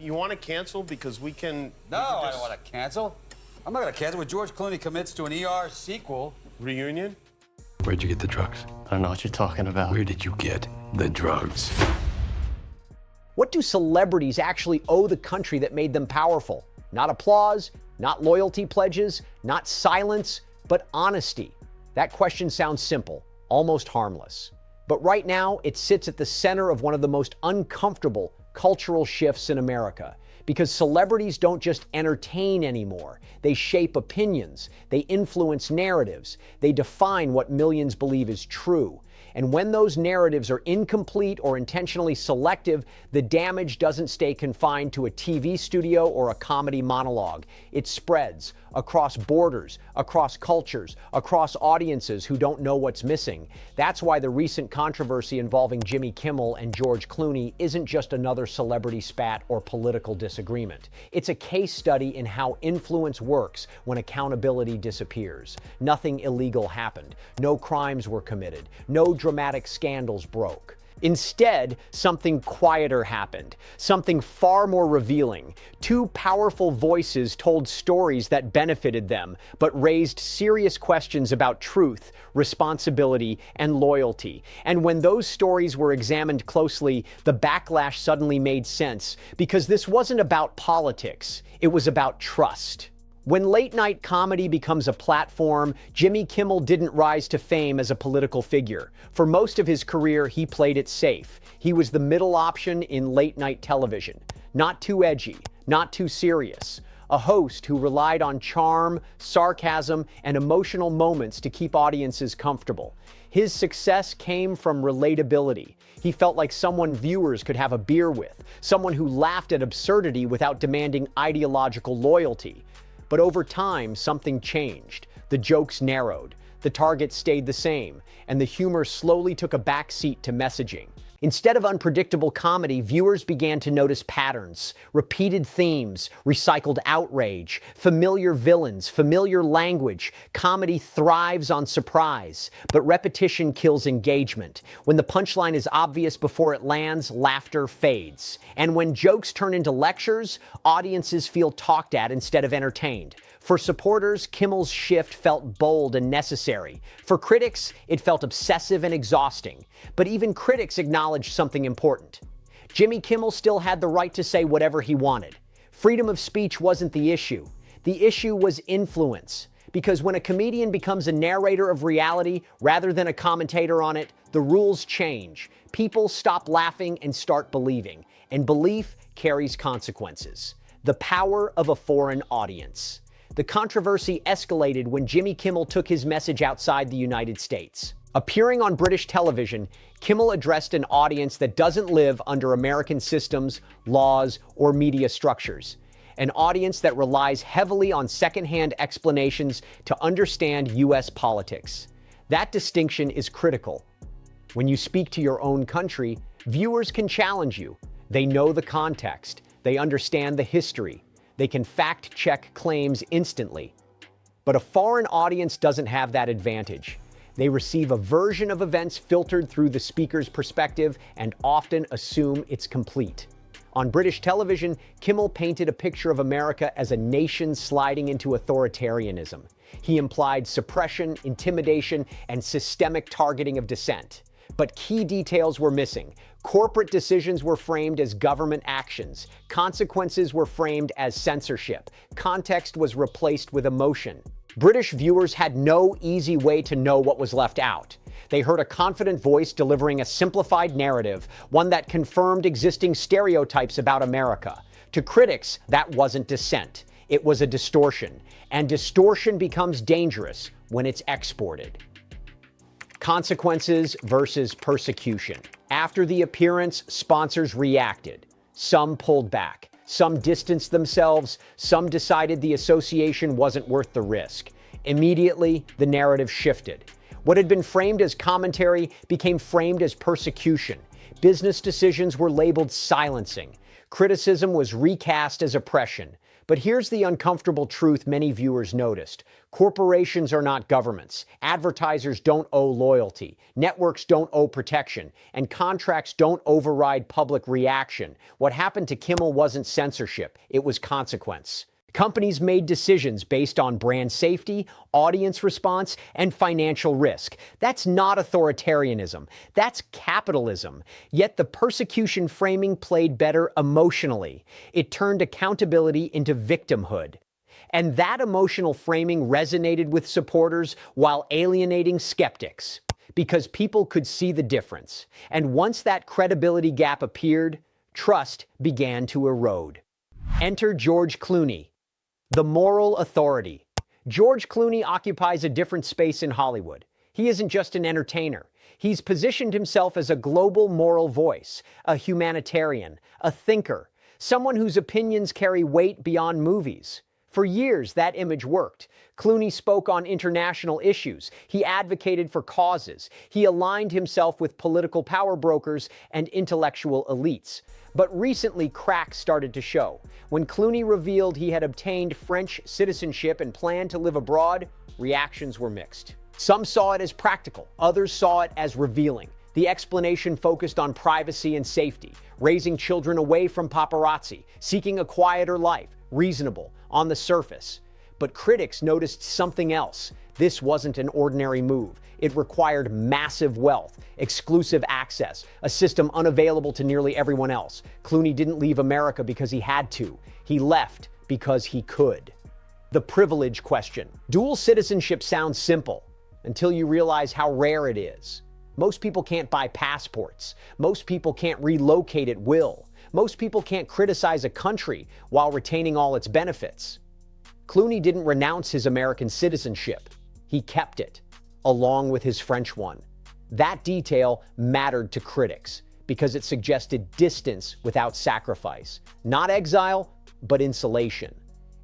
You want to cancel because we can... No, I don't want to cancel. I'm not going to cancel. When George Clooney commits to an ER sequel... Reunion? Where'd you get the drugs? I don't know what you're talking about. Where did you get the drugs? What do celebrities actually owe the country that made them powerful? Not applause, not loyalty pledges, not silence, but honesty. That question sounds simple, almost harmless. But right now, it sits at the center of one of the most uncomfortable cultural shifts in America. Because celebrities don't just entertain anymore. They shape opinions. They influence narratives. They define what millions believe is true. And when those narratives are incomplete or intentionally selective, the damage doesn't stay confined to a TV studio or a comedy monologue. It spreads across borders, across cultures, across audiences who don't know what's missing. That's why the recent controversy involving Jimmy Kimmel and George Clooney isn't just another celebrity spat or political disagreement. It's a case study in how influence works when accountability disappears. Nothing illegal happened. No crimes were committed. No dramatic scandals broke. Instead, something quieter happened, something far more revealing. Two powerful voices told stories that benefited them, but raised serious questions about truth, responsibility, and loyalty. And when those stories were examined closely, the backlash suddenly made sense, because this wasn't about politics, it was about trust. When late-night comedy becomes a platform, Jimmy Kimmel didn't rise to fame as a political figure. For most of his career, he played it safe. He was the middle option in late-night television. Not too edgy, not too serious. A host who relied on charm, sarcasm, and emotional moments to keep audiences comfortable. His success came from relatability. He felt like someone viewers could have a beer with, someone who laughed at absurdity without demanding ideological loyalty. But over time, something changed. The jokes narrowed, the target stayed the same, and the humor slowly took a backseat to messaging. Instead of unpredictable comedy, viewers began to notice patterns, repeated themes, recycled outrage, familiar villains, familiar language. Comedy thrives on surprise, but repetition kills engagement. When the punchline is obvious before it lands, laughter fades. And when jokes turn into lectures, audiences feel talked at instead of entertained. For supporters, Kimmel's shift felt bold and necessary. For critics, it felt obsessive and exhausting. But even critics acknowledged something important. Jimmy Kimmel still had the right to say whatever he wanted. Freedom of speech wasn't the issue. The issue was influence. Because when a comedian becomes a narrator of reality rather than a commentator on it, the rules change. People stop laughing and start believing. And belief carries consequences. The power of a foreign audience. The controversy escalated when Jimmy Kimmel took his message outside the United States. Appearing on British television, Kimmel addressed an audience that doesn't live under American systems, laws, or media structures. An audience that relies heavily on secondhand explanations to understand U.S. politics. That distinction is critical. When you speak to your own country, viewers can challenge you. They know the context. They understand the history. They can fact-check claims instantly. But a foreign audience doesn't have that advantage. They receive a version of events filtered through the speaker's perspective and often assume it's complete. On British television, Kimmel painted a picture of America as a nation sliding into authoritarianism. He implied suppression, intimidation, and systemic targeting of dissent. But key details were missing. Corporate decisions were framed as government actions. Consequences were framed as censorship. Context was replaced with emotion. British viewers had no easy way to know what was left out. They heard a confident voice delivering a simplified narrative, one that confirmed existing stereotypes about America. To critics, that wasn't dissent. It was a distortion. And distortion becomes dangerous when it's exported. Consequences versus persecution. After the appearance, sponsors reacted. Some pulled back. Some distanced themselves. Some decided the association wasn't worth the risk. Immediately, the narrative shifted. What had been framed as commentary became framed as persecution. Business decisions were labeled silencing. Criticism was recast as oppression. But here's the uncomfortable truth many viewers noticed. Corporations are not governments. Advertisers don't owe loyalty. Networks don't owe protection. And contracts don't override public reaction. What happened to Kimmel wasn't censorship. It was consequence. Companies made decisions based on brand safety, audience response, and financial risk. That's not authoritarianism. That's capitalism. Yet the persecution framing played better emotionally. It turned accountability into victimhood. And that emotional framing resonated with supporters while alienating skeptics, because people could see the difference. And once that credibility gap appeared, trust began to erode. Enter George Clooney, the moral authority. George Clooney occupies a different space in Hollywood. He isn't just an entertainer. He's positioned himself as a global moral voice, a humanitarian, a thinker, someone whose opinions carry weight beyond movies. For years, that image worked. Clooney spoke on international issues. He advocated for causes. He aligned himself with political power brokers and intellectual elites. But recently, cracks started to show. When Clooney revealed he had obtained French citizenship and planned to live abroad, reactions were mixed. Some saw it as practical. Others saw it as revealing. The explanation focused on privacy and safety, raising children away from paparazzi, seeking a quieter life, reasonable on the surface. But critics noticed something else. This wasn't an ordinary move. It required massive wealth, exclusive access, a system unavailable to nearly everyone else. Clooney didn't leave America because he had to. He left because he could. The privilege question. Dual citizenship sounds simple until you realize how rare it is. Most people can't buy passports. Most people can't relocate at will. Most people can't criticize a country while retaining all its benefits. Clooney didn't renounce his American citizenship. He kept it, along with his French one. That detail mattered to critics because it suggested distance without sacrifice. Not exile, but insulation.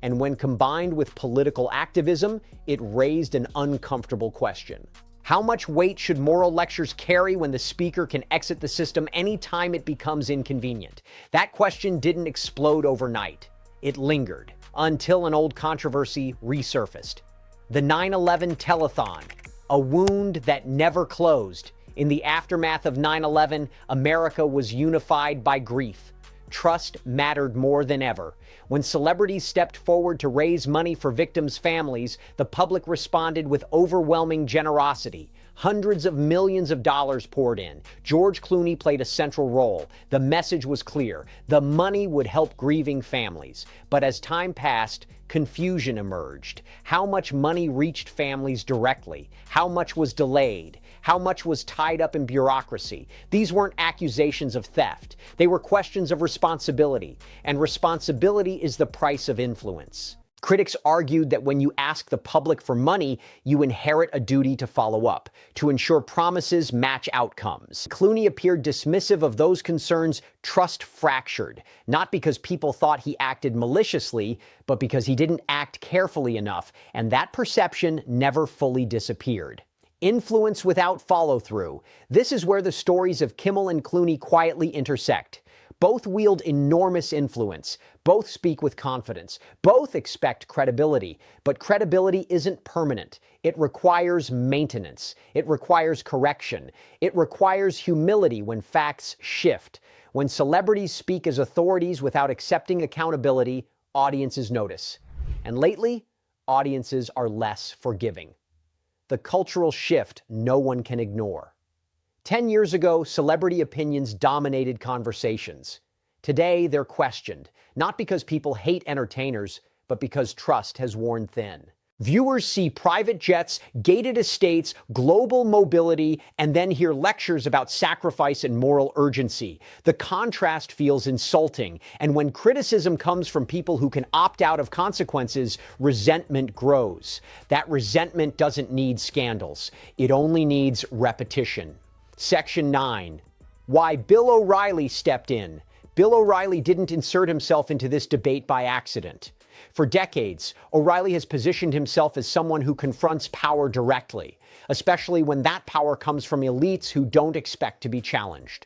And when combined with political activism, it raised an uncomfortable question. How much weight should moral lectures carry when the speaker can exit the system anytime it becomes inconvenient? That question didn't explode overnight. It lingered until an old controversy resurfaced. The 9/11 telethon, a wound that never closed. In the aftermath of 9/11, America was unified by grief. Trust mattered more than ever. When celebrities stepped forward to raise money for victims' families, the public responded with overwhelming generosity. Hundreds of millions of dollars poured in. George Clooney played a central role. The message was clear. The money would help grieving families. But as time passed, confusion emerged. How much money reached families directly? How much was delayed? How much was tied up in bureaucracy? These weren't accusations of theft. They were questions of responsibility. And responsibility is the price of influence. Critics argued that when you ask the public for money, you inherit a duty to follow up, to ensure promises match outcomes. Clooney appeared dismissive of those concerns. Trust fractured, not because people thought he acted maliciously, but because he didn't act carefully enough, and that perception never fully disappeared. Influence without follow-through. This is where the stories of Kimmel and Clooney quietly intersect. Both wield enormous influence. Both speak with confidence. Both expect credibility. But credibility isn't permanent. It requires maintenance. It requires correction. It requires humility when facts shift. When celebrities speak as authorities without accepting accountability, audiences notice. And lately, audiences are less forgiving. The cultural shift no one can ignore. 10 years ago, celebrity opinions dominated conversations. Today, they're questioned, not because people hate entertainers, but because trust has worn thin. Viewers see private jets, gated estates, global mobility, and then hear lectures about sacrifice and moral urgency. The contrast feels insulting, and when criticism comes from people who can opt out of consequences, resentment grows. That resentment doesn't need scandals. It only needs repetition. Section 9. Why Bill O'Reilly stepped in. Bill O'Reilly didn't insert himself into this debate by accident. For decades, O'Reilly has positioned himself as someone who confronts power directly, especially when that power comes from elites who don't expect to be challenged.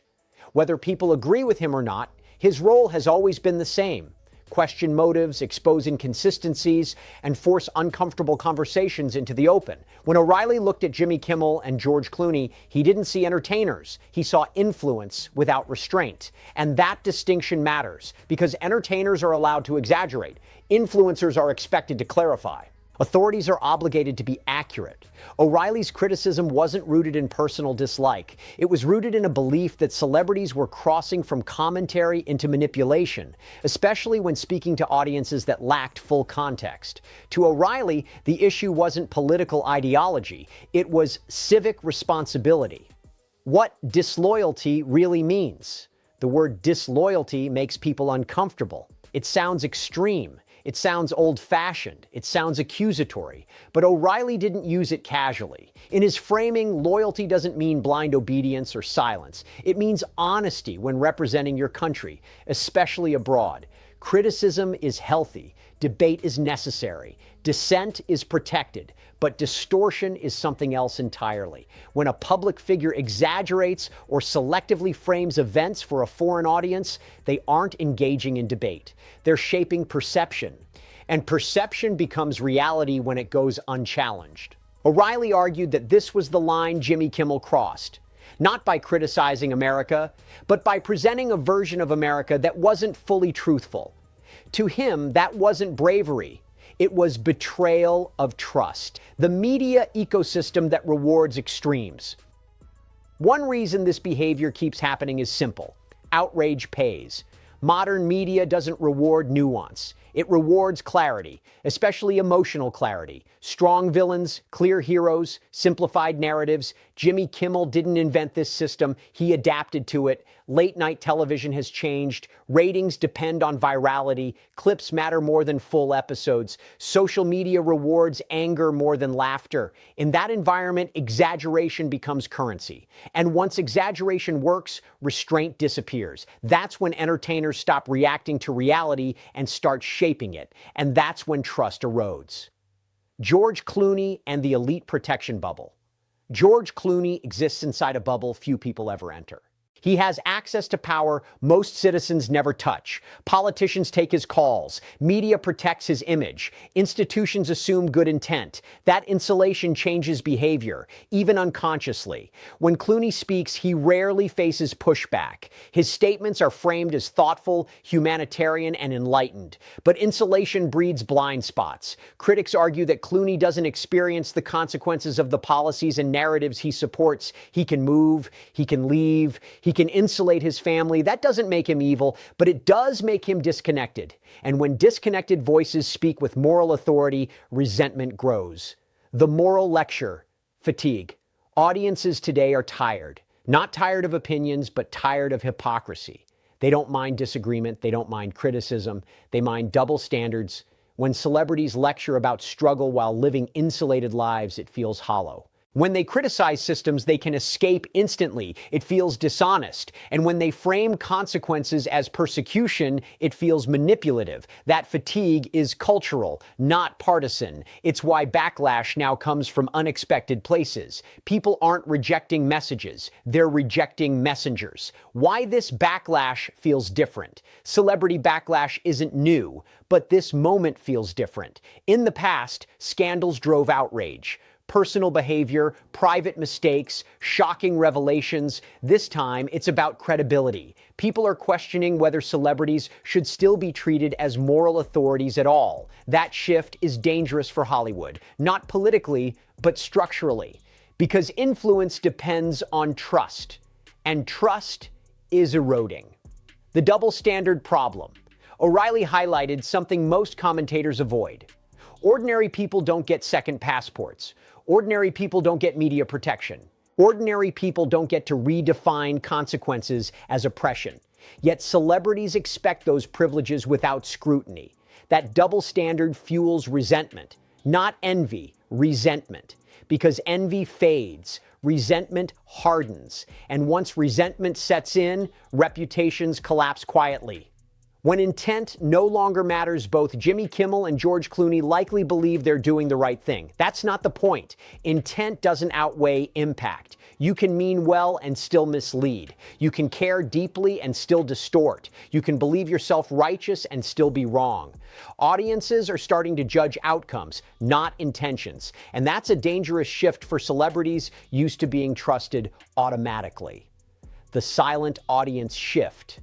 Whether people agree with him or not, His role has always been the same: question motives, expose inconsistencies, and force uncomfortable conversations into the open. When O'Reilly looked at Jimmy Kimmel and George Clooney, he didn't see entertainers. He saw influence without restraint. And that distinction matters, because entertainers are allowed to exaggerate. Influencers are expected to clarify. Authorities are obligated to be accurate. O'Reilly's criticism wasn't rooted in personal dislike. It was rooted in a belief that celebrities were crossing from commentary into manipulation, especially when speaking to audiences that lacked full context. To O'Reilly, the issue wasn't political ideology. It was civic responsibility. What disloyalty really means? The word disloyalty makes people uncomfortable. It sounds extreme. It sounds old-fashioned. It sounds accusatory. But O'Reilly didn't use it casually. In his framing, loyalty doesn't mean blind obedience or silence. It means honesty when representing your country, especially abroad. Criticism is healthy. Debate is necessary. Dissent is protected. But distortion is something else entirely. When a public figure exaggerates or selectively frames events for a foreign audience, they aren't engaging in debate. They're shaping perception. And perception becomes reality when it goes unchallenged. O'Reilly argued that this was the line Jimmy Kimmel crossed. Not by criticizing America, but by presenting a version of America that wasn't fully truthful. To him, that wasn't bravery. It was betrayal of trust. The media ecosystem that rewards extremes. One reason this behavior keeps happening is simple: outrage pays. Modern media doesn't reward nuance. It rewards clarity, especially emotional clarity. Strong villains, clear heroes, simplified narratives. Jimmy Kimmel didn't invent this system. He adapted to it. Late-night television has changed. Ratings depend on virality. Clips matter more than full episodes. Social media rewards anger more than laughter. In that environment, exaggeration becomes currency. And once exaggeration works, restraint disappears. That's when entertainers stop reacting to reality and start shaping it. And that's when trust erodes. George Clooney and the elite protection bubble. George Clooney exists inside a bubble few people ever enter. He has access to power most citizens never touch. Politicians take his calls. Media protects his image. Institutions assume good intent. That insulation changes behavior, even unconsciously. When Clooney speaks, he rarely faces pushback. His statements are framed as thoughtful, humanitarian, and enlightened. But insulation breeds blind spots. Critics argue that Clooney doesn't experience the consequences of the policies and narratives he supports. He can move, he can leave, he can insulate his family. That doesn't make him evil, but it does make him disconnected. And when disconnected voices speak with moral authority, resentment grows. The moral lecture: fatigue. Audiences today are tired. Not tired of opinions, but tired of hypocrisy. They don't mind disagreement. They don't mind criticism. They mind double standards. When celebrities lecture about struggle while living insulated lives, it feels hollow. When they criticize systems they can escape instantly, it feels dishonest. And when they frame consequences as persecution, it feels manipulative. That fatigue is cultural, not partisan. It's why backlash now comes from unexpected places. People aren't rejecting messages, they're rejecting messengers. Why this backlash feels different. Celebrity backlash isn't new, but this moment feels different. In the past, scandals drove outrage. Personal behavior, private mistakes, shocking revelations. This time, it's about credibility. People are questioning whether celebrities should still be treated as moral authorities at all. That shift is dangerous for Hollywood, not politically, but structurally. Because influence depends on trust, and trust is eroding. The double standard problem. O'Reilly highlighted something most commentators avoid. Ordinary people don't get second passports. Ordinary people don't get media protection. Ordinary people don't get to redefine consequences as oppression. Yet celebrities expect those privileges without scrutiny. That double standard fuels resentment, not envy, resentment. Because envy fades, resentment hardens. And once resentment sets in, reputations collapse quietly. When intent no longer matters, both Jimmy Kimmel and George Clooney likely believe they're doing the right thing. That's not the point. Intent doesn't outweigh impact. You can mean well and still mislead. You can care deeply and still distort. You can believe yourself righteous and still be wrong. Audiences are starting to judge outcomes, not intentions. And that's a dangerous shift for celebrities used to being trusted automatically. The silent audience shift.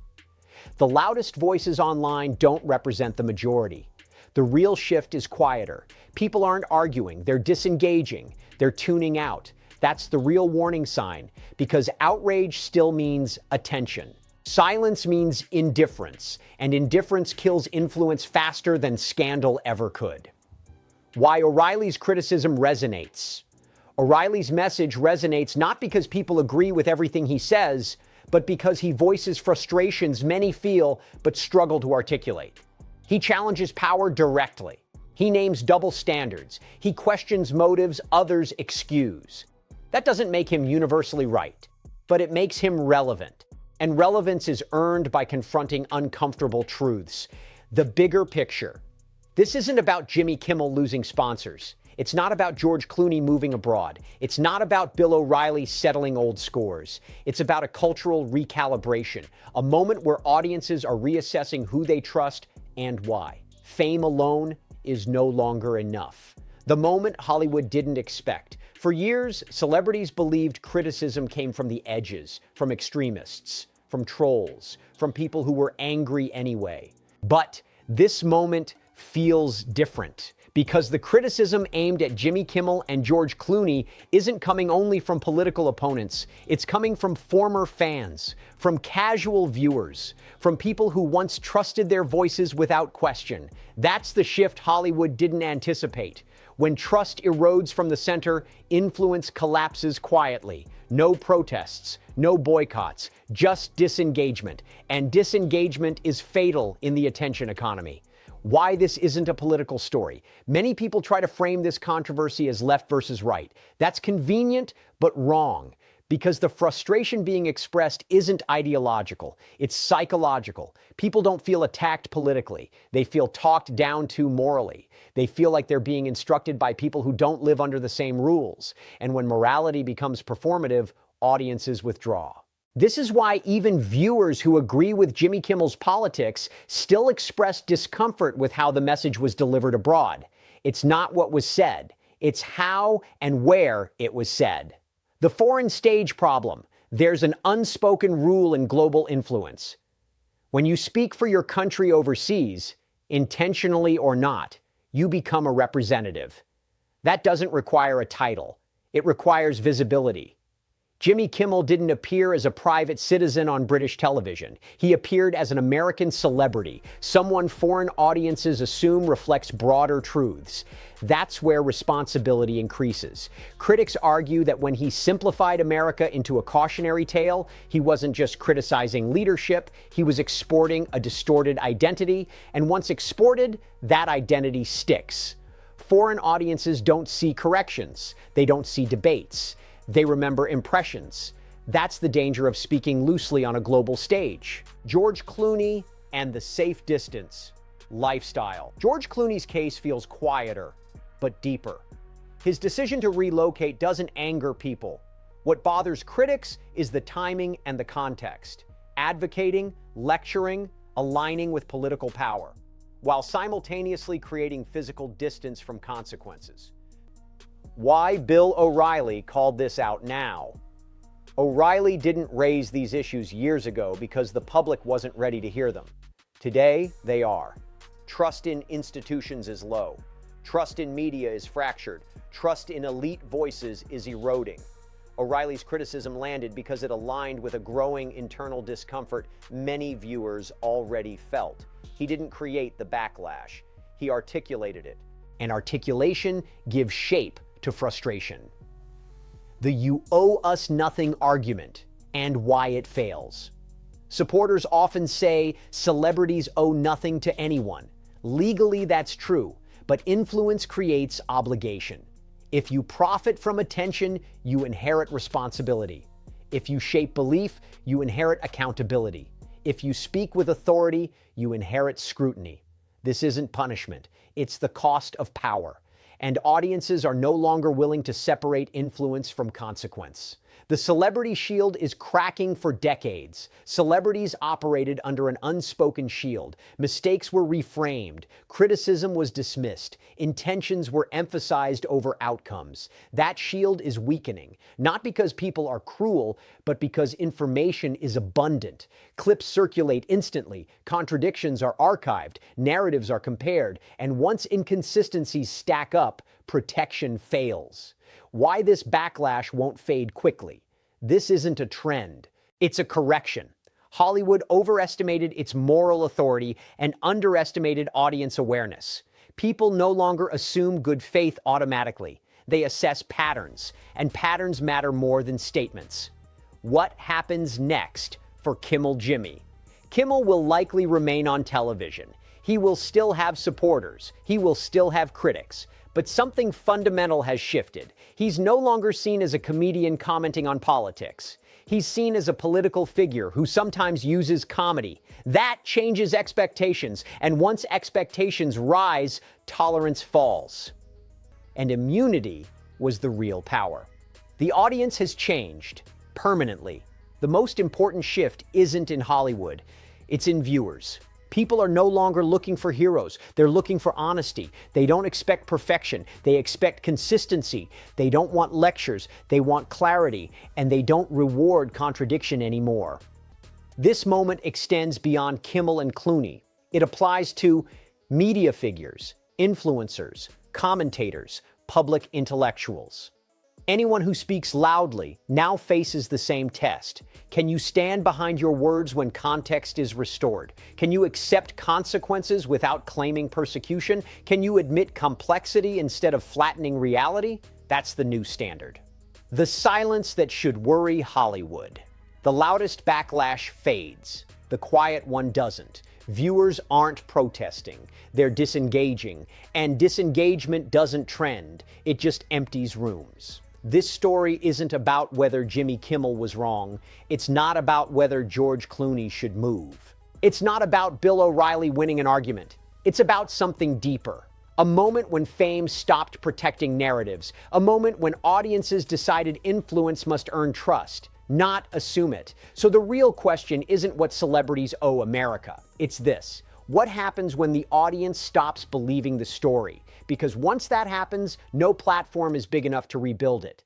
The loudest voices online don't represent the majority. The real shift is quieter. People aren't arguing, they're disengaging, they're tuning out. That's the real warning sign, because outrage still means attention. Silence means indifference, and indifference kills influence faster than scandal ever could. Why O'Reilly's criticism resonates. O'Reilly's message resonates not because people agree with everything he says, but because he voices frustrations many feel but struggle to articulate. He challenges power directly. He names double standards. He questions motives others excuse. That doesn't make him universally right, but it makes him relevant. And relevance is earned by confronting uncomfortable truths. The bigger picture. This isn't about Jimmy Kimmel losing sponsors. It's not about George Clooney moving abroad. It's not about Bill O'Reilly settling old scores. It's about a cultural recalibration, a moment where audiences are reassessing who they trust and why. Fame alone is no longer enough. The moment Hollywood didn't expect. For years, celebrities believed criticism came from the edges, from extremists, from trolls, from people who were angry anyway. But this moment feels different, because the criticism aimed at Jimmy Kimmel and George Clooney isn't coming only from political opponents. It's coming from former fans, from casual viewers, from people who once trusted their voices without question. That's the shift Hollywood didn't anticipate. When trust erodes from the center, influence collapses quietly. No protests, no boycotts, just disengagement. And disengagement is fatal in the attention economy. Why this isn't a political story. Many people try to frame this controversy as left versus right. That's convenient, but wrong, because the frustration being expressed isn't ideological, it's psychological. People don't feel attacked politically. They feel talked down to morally. They feel like they're being instructed by people who don't live under the same rules. And when morality becomes performative, audiences withdraw. This is why even viewers who agree with Jimmy Kimmel's politics still express discomfort with how the message was delivered abroad. It's not what was said, it's how and where it was said. The foreign stage problem. There's an unspoken rule in global influence. When you speak for your country overseas, intentionally or not, you become a representative. That doesn't require a title. It requires visibility. Jimmy Kimmel didn't appear as a private citizen on British television. He appeared as an American celebrity, someone foreign audiences assume reflects broader truths. That's where responsibility increases. Critics argue that when he simplified America into a cautionary tale, he wasn't just criticizing leadership, he was exporting a distorted identity, and once exported, that identity sticks. Foreign audiences don't see corrections. They don't see debates. They remember impressions. That's the danger of speaking loosely on a global stage. George Clooney and the safe distance lifestyle. George Clooney's case feels quieter, but deeper. His decision to relocate doesn't anger people. What bothers critics is the timing and the context. Advocating, lecturing, aligning with political power, while simultaneously creating physical distance from consequences. Why Bill O'Reilly called this out now. O'Reilly didn't raise these issues years ago because the public wasn't ready to hear them. Today, they are. Trust in institutions is low. Trust in media is fractured. Trust in elite voices is eroding. O'Reilly's criticism landed because it aligned with a growing internal discomfort many viewers already felt. He didn't create the backlash. He articulated it. And articulation gives shape to frustration. The "you owe us nothing" argument and why it fails. Supporters often say celebrities owe nothing to anyone. Legally, that's true, but influence creates obligation. If you profit from attention, you inherit responsibility. If you shape belief, you inherit accountability. If you speak with authority, you inherit scrutiny. This isn't punishment, it's the cost of power. And audiences are no longer willing to separate influence from consequence. The celebrity shield is cracking for decades. Celebrities operated under an unspoken shield. Mistakes were reframed. Criticism was dismissed. Intentions were emphasized over outcomes. That shield is weakening, not because people are cruel, but because information is abundant. Clips circulate instantly. Contradictions are archived. Narratives are compared. And once inconsistencies stack up, protection fails. Why this backlash won't fade quickly? This isn't a trend, it's a correction. Hollywood overestimated its moral authority and underestimated audience awareness. People no longer assume good faith automatically. They assess patterns, and patterns matter more than statements. What happens next for Kimmel Jimmy? Kimmel will likely remain on television. He will still have supporters. He will still have critics. But something fundamental has shifted. He's no longer seen as a comedian commenting on politics. He's seen as a political figure who sometimes uses comedy. That changes expectations, and once expectations rise, tolerance falls. And immunity was the real power. The audience has changed permanently. The most important shift isn't in Hollywood, it's in viewers. People are no longer looking for heroes. They're looking for honesty. They don't expect perfection. They expect consistency. They don't want lectures. They want clarity. And they don't reward contradiction anymore. This moment extends beyond Kimmel and Clooney. It applies to media figures, influencers, commentators, public intellectuals. Anyone who speaks loudly now faces the same test. Can you stand behind your words when context is restored? Can you accept consequences without claiming persecution? Can you admit complexity instead of flattening reality? That's the new standard. The silence that should worry Hollywood. The loudest backlash fades. The quiet one doesn't. Viewers aren't protesting. They're disengaging. And disengagement doesn't trend. It just empties rooms. This story isn't about whether Jimmy Kimmel was wrong. It's not about whether George Clooney should move. It's not about Bill O'Reilly winning an argument. It's about something deeper. A moment when fame stopped protecting narratives. A moment when audiences decided influence must earn trust, not assume it. So the real question isn't what celebrities owe America. It's this. What happens when the audience stops believing the story? Because once that happens, no platform is big enough to rebuild it.